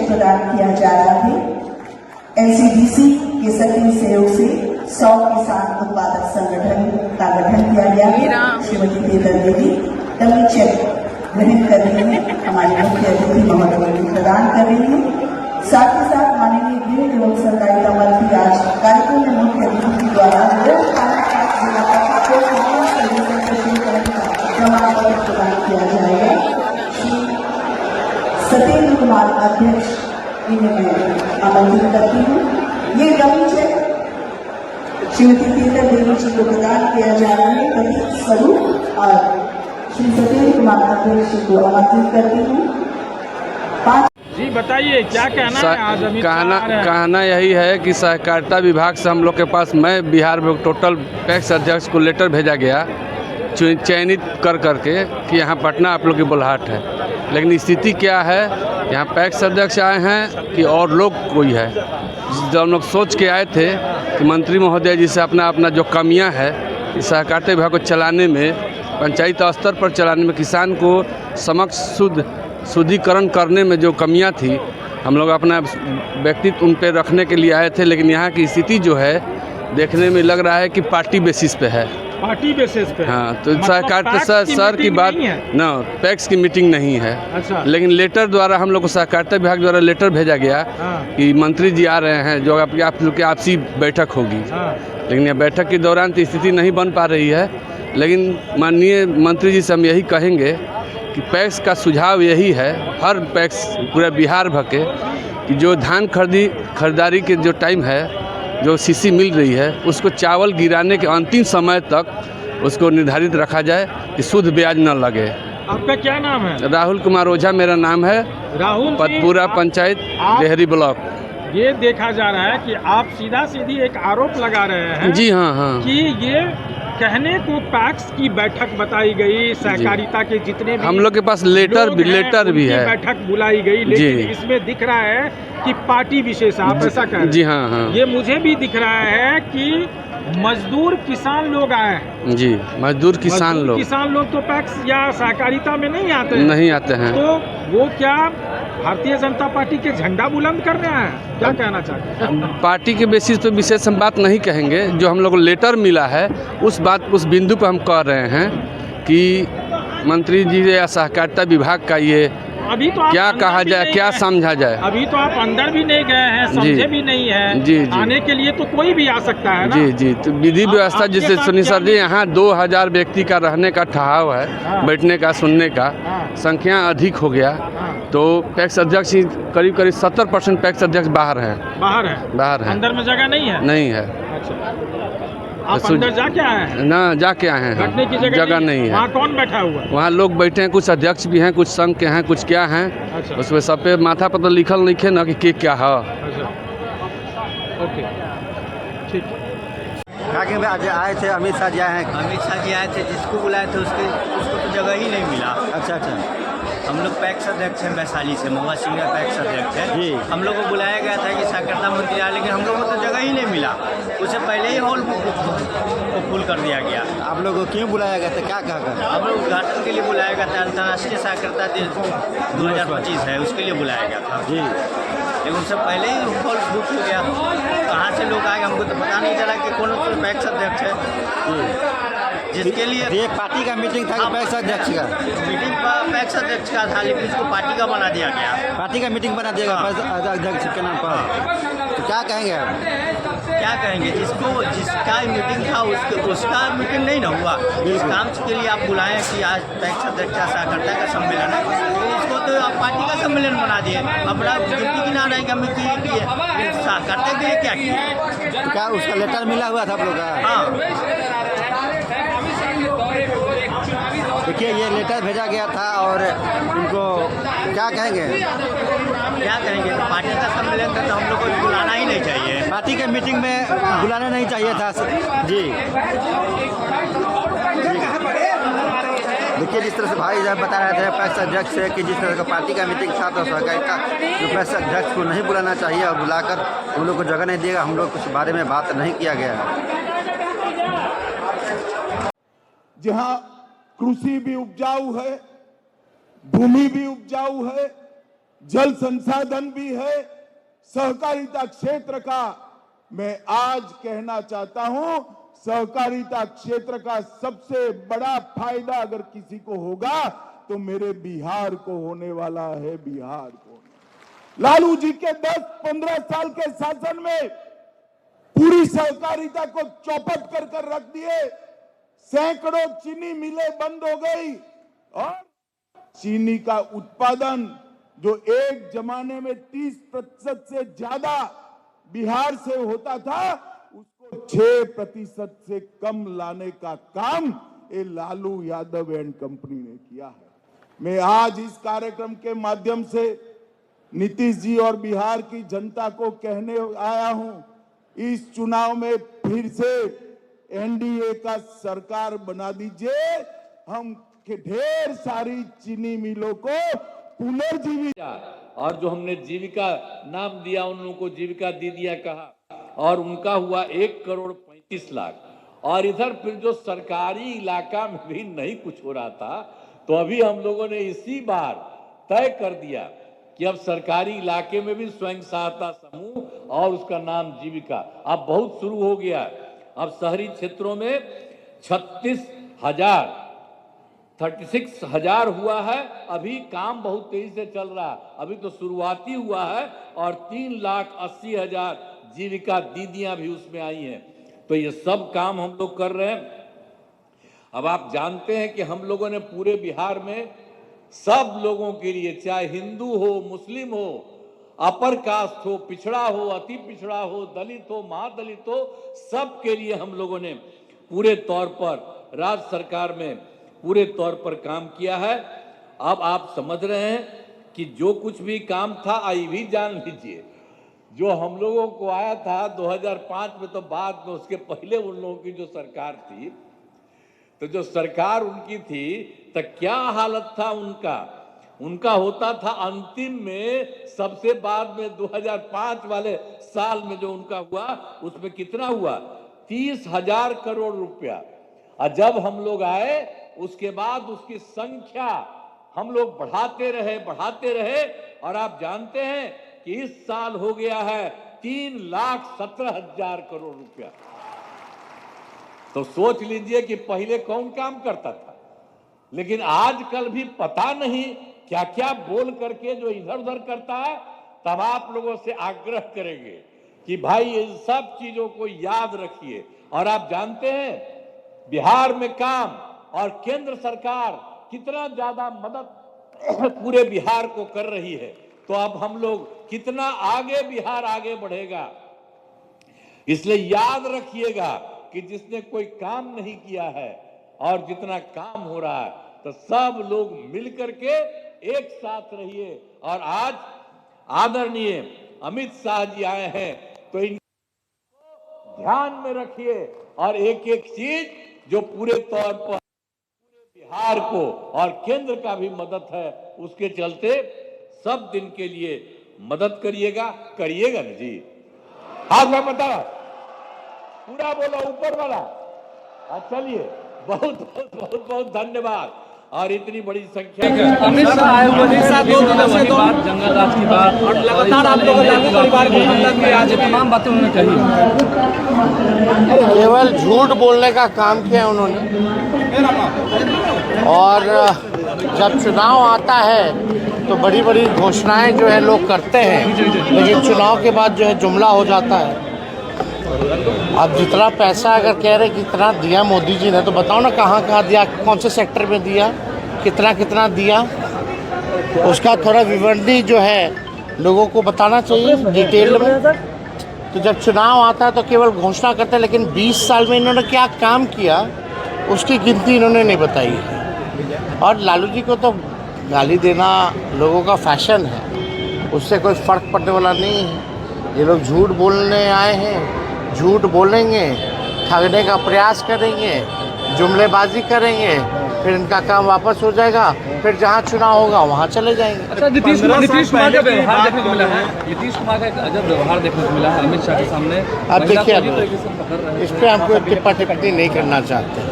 Check प्रदान किया जा रहा है। एनसीडीसी के सक्रिय सहयोग से 100 किसान उत्पादक संगठन का गठन किया गया है। श्रीमती तेतर देवी डमी चेक ग्रहण कर रही है, हमारे मुख्य अतिथि महोदय को प्रदान कर रही है। साथ ही साथ माननीय गृह एवं सहकारिता मंत्री आज कार्यक्रम में मुख्य अतिथि द्वारा प्रमाण पत्र प्रदान किया जाएगा। श्री सत्येंद्र कुमार अध्यक्ष इन्हें मैं आमंत्रित करती हूँ। ये डमी चेक श्रीमती तेतर देवी जी को प्रदान किया जा रहा है प्रतीक स्वरूप, और श्री सत्येंद्र कुमार अध्यक्ष को आमंत्रित करती हूँ। जी बताइए क्या कहना है आज अमित कहना यही है कि सहकारिता विभाग से हम लोग के पास, मैं बिहार में टोटल पैक्स अध्यक्ष को लेटर भेजा गया चयनित कर करके कि यहाँ पटना आप लोग की बुलाहट है, लेकिन स्थिति क्या है, यहाँ पैक्स अध्यक्ष आए हैं कि और लोग कोई है। जब हम लोग सोच के आए थे कि मंत्री महोदय जी से अपना जो कमियाँ है इस सहकारिता विभाग को चलाने में, पंचायत स्तर पर चलाने में, किसान को समक्ष शुद्धिकरण करने में जो कमियां थी, हम लोग अपना व्यक्तित्व उन पर रखने के लिए आए थे। लेकिन यहाँ की स्थिति जो है देखने में लग रहा है कि पार्टी बेसिस पे है। पार्टी बेसिस पे? हाँ, तो सहकारिता सर की बात ना, पैक्स की मीटिंग नहीं है। अच्छा। लेकिन लेटर द्वारा हम लोग को सहकारिता विभाग द्वारा लेटर भेजा गया कि मंत्री जी आ रहे हैं, जो आप लोग की आपसी बैठक होगी। लेकिन यह बैठक के दौरान तो स्थिति नहीं बन पा रही है। लेकिन माननीय मंत्री जी से हम यही कहेंगे कि पैक्स का सुझाव यही है, हर पैक्स पूरा बिहार भर के, कि जो धान खरीदारी के जो टाइम है, जो सीसी मिल रही है, उसको चावल गिराने के अंतिम समय तक उसको निर्धारित रखा जाए कि शुद्ध ब्याज न लगे। आपका क्या नाम है? राहुल कुमार ओझा मेरा नाम है। राहुल, पतपुरा पंचायत डेहरी ब्लॉक। ये देखा जा रहा है कि आप सीधा सीधी एक आरोप लगा रहे हैं। जी हाँ कि ये कहने को पैक्स की बैठक बताई गई, सहकारिता के जितने भी हम लोग के पास लेटर भी है, बैठक बुलाई गई, लेकिन इसमें दिख रहा है कि पार्टी विशेष, आप ऐसा कह रहे हैं। जी हाँ। ये मुझे भी दिख रहा है कि मजदूर किसान लोग आए हैं। जी, मजदूर किसान लोग तो पैक्स या सहकारिता में नहीं आते हैं। तो वो क्या भारतीय जनता पार्टी के झंडा बुलंद करने आए हैं? क्या कहना चाहते हैं? पार्टी के बेसिस पे विशेष हम बात नहीं कहेंगे। जो हम लोग को लेटर मिला है उस बिंदु पर हम कह रहे हैं कि मंत्री जी या सहकारिता विभाग का ये अभी तो क्या कहा जाए, क्या समझा जाए। अभी तो आप अंदर भी नहीं गए हैं, समझे भी नहीं है। जी। आने के लिए तो कोई भी आ सकता है ना। जी। तो विधि व्यवस्था जिससे सुनी सर जी, यहाँ 2000 व्यक्ति का रहने का ठहराव है, बैठने का, सुनने का, संख्या अधिक हो गया। तो पैक्स अध्यक्ष ही करीब 70% पैक्स अध्यक्ष बाहर है। अंदर में जगह नहीं है। अच्छा, आप अंदर जाके आए हैं? ना, जाके आए हैं। बैठने की जगह नहीं है। वहाँ कौन बैठा हुआ है? वहाँ लोग बैठे हैं, कुछ अध्यक्ष भी हैं, कुछ संघ के हैं, कुछ क्या हैं। अच्छा। उसमें सब पे माथा पर तो लिखल नहीं है ना कि क्या है। अच्छा, ओके, ठीक। आज आए थे अमित शाह जी आए थे, जिसको बुलाए थे उसको तो जगह ही नहीं मिला। अच्छा। हम लोग पैक्स अध्यक्ष हैं वैशाली से, महुआ सिंह पैक्स अध्यक्ष है जी। हम लोग को बुलाया गया था कि सहकारिता मंत्री आए, लेकिन हम लोग को तो जगह ही नहीं मिला। उससे पहले ही हॉल को फुल कर दिया गया। आप लोग को क्यों बुलाया गया था, क्या कहा? हम लोग उद्घाटन के लिए बुलाया गया था, अंतर्राष्ट्रीय सहकारिता दिवस 2025 है, उसके लिए बुलाया गया था जी। लेकिन उससे पहले ही हॉल बुक हो गया। कहाँ से लोग आए हमको तो पता नहीं चला कि कौन पैक्स अध्यक्ष है जी। जिसके लिए ये पार्टी का मीटिंग था, पैक्स अध्यक्ष का मीटिंग पैक्स अध्यक्ष का था, लेकिन उसको पार्टी का बना दिया गया। पार्टी का मीटिंग बना दिया गया अध्यक्ष के नाम पर। तो क्या कहेंगे आप? क्या कहेंगे? जिसका मीटिंग था उसका मीटिंग नहीं ना हुआ। इस काम के लिए आप बुलाएं कि आज पैक्स अध्यक्ष सहकारिता का सम्मेलन है, तो उसको तो आप पार्टी का सम्मेलन बना दिए। अपना गिनती की ना रहेगा सहकारिता के लिए क्या किए? क्या उसका लेटर मिला हुआ था आप लोग का? हाँ। देखिए, ये लेटर भेजा गया था और इनको क्या कहेंगे? तो पार्टी का सम्मेलन था, तो हम लोग को बुलाना ही नहीं चाहिए। पार्टी के मीटिंग में बुलाना नहीं चाहिए था जी। देखिए, जिस तरह से भाई साहब बता रहे थे पैक्स अध्यक्ष से कि जिस तरह का पार्टी का मीटिंग था, तो सहकारिता जो पैक्स अध्यक्ष को नहीं बुलाना चाहिए और बुलाकर हम लोग को जगह नहीं दिएगा। हम लोग कुछ बारे में बात नहीं किया गया है। जहाँ कृषि भी उपजाऊ है, भूमि भी उपजाऊ है, जल संसाधन भी है, सहकारिता क्षेत्र का मैं आज कहना चाहता हूं, सहकारिता क्षेत्र का सबसे बड़ा फायदा अगर किसी को होगा तो मेरे बिहार को होने वाला है, बिहार को। लालू जी के 10-15 साल के शासन में पूरी सहकारिता को चौपट कर रख दिए, सैकड़ों चीनी मिलें बंद हो गई और चीनी का उत्पादन जो एक जमाने में 30% से ज्यादा बिहार से होता था, उसको 6% से कम लाने का काम ये लालू यादव एंड कंपनी ने किया है। मैं आज इस कार्यक्रम के माध्यम से नीतीश जी और बिहार की जनता को कहने आया हूं, इस चुनाव में फिर से एनडीए का सरकार बना दीजिए, हम के ढेर सारी चीनी मिलों को पुनर्जीवित, और जो हमने जीविका नाम दिया उन लोगों को जीविका दीदियां कहा, और उनका हुआ 1,35,00,000। और इधर फिर जो सरकारी इलाका में भी नहीं कुछ हो रहा था, तो अभी हम लोगों ने इसी बार तय कर दिया कि अब सरकारी इलाके में भी स्वयं सहायता समूह और उसका नाम जीविका अब बहुत शुरू हो गया है। अब शहरी क्षेत्रों में 36,000 हुआ है, अभी काम बहुत तेजी से चल रहा है, अभी तो शुरुआती हुआ है, और 3,80,000 जीविका दीदियां भी उसमें आई हैं। तो ये सब काम हम लोग कर रहे हैं। अब आप जानते हैं कि हम लोगों ने पूरे बिहार में सब लोगों के लिए, चाहे हिंदू हो, मुस्लिम हो, अपर कास्ट हो, पिछड़ा हो, अति पिछड़ा हो, दलित हो, महादलित हो, सब के लिए हम लोगों ने पूरे तौर पर राज्य सरकार में पूरे तौर पर काम किया है। अब आप समझ रहे हैं कि जो कुछ भी काम था, आई भी जान लीजिए, जो हम लोगों को आया था 2005 में, तो बाद में उसके पहले उन लोगों की जो सरकार थी, तो जो सरकार उनकी थी तो क्या हालत था उनका होता था अंतिम में, सबसे बाद में 2005 वाले साल में जो उनका हुआ, उसमें कितना हुआ? 30,000 करोड़ रुपया। और जब हम लोग आए उसके बाद उसकी संख्या हम लोग बढ़ाते रहे, और आप जानते हैं कि इस साल हो गया है 3,17,000 करोड़ रुपया। तो सोच लीजिए कि पहले कौन काम करता था, लेकिन आजकल भी पता नहीं क्या क्या बोल करके जो इधर उधर करता है। तब आप लोगों से आग्रह करेंगे कि भाई इन सब चीजों को याद रखिए। और आप जानते हैं बिहार में काम और केंद्र सरकार कितना ज्यादा मदद पूरे बिहार को कर रही है, तो अब हम लोग कितना आगे बिहार आगे बढ़ेगा। इसलिए याद रखिएगा कि जिसने कोई काम नहीं किया है और जितना काम हो रहा है, तो सब लोग मिलकर के एक साथ रहिए। और आज आदरणीय अमित शाह जी आए हैं, तो इनको ध्यान में रखिए, और एक एक चीज जो पूरे तौर पर बिहार को और केंद्र का भी मदद है, उसके चलते सब दिन के लिए मदद करिएगा ना जी। हाथ में बता, पूरा बोलो, ऊपर वाला। चलिए, बहुत धन्यवाद। और इतनी बड़ी संख्या अमित शाह आए हुए थे, 2 दिनों से जंगल राज की बात, और लगातार आप लोगों ने परिवार को हमला किया, आज तमाम बातें उन्होंने कही। केवल झूठ बोलने का काम किया उन्होंने, और जब चुनाव आता है तो बड़ी बड़ी घोषणाएं जो है लोग करते हैं, लेकिन चुनाव के बाद जो है जुमला हो जाता है। अब जितना पैसा अगर कह रहे कितना दिया मोदी जी ने, तो बताओ ना कहाँ दिया, कौन से सेक्टर में दिया, कितना दिया, उसका थोड़ा विवरणी जो है लोगों को बताना चाहिए डिटेल में। तो जब चुनाव आता है तो केवल घोषणा करते हैं, लेकिन 20 साल में इन्होंने क्या काम किया उसकी गिनती इन्होंने नहीं बताई। और लालू जी को तो गाली देना लोगों का फैशन है, उससे कोई फ़र्क पड़ने वाला नहीं है। ये लोग झूठ बोलने आए हैं, झूठ बोलेंगे, ठगने का प्रयास करेंगे, जुमलेबाजी करेंगे, फिर इनका काम वापस हो जाएगा, फिर जहाँ चुनाव होगा वहाँ चले जाएंगे। अच्छा, नीतीश कुमार का व्यवहार देखने को मिला है, नीतीश कुमार का एक अजब व्यवहार देखने को मिला है अमित शाह के सामने। अब देखिए, इस पर हमको टिप्पणी नहीं करना चाहते।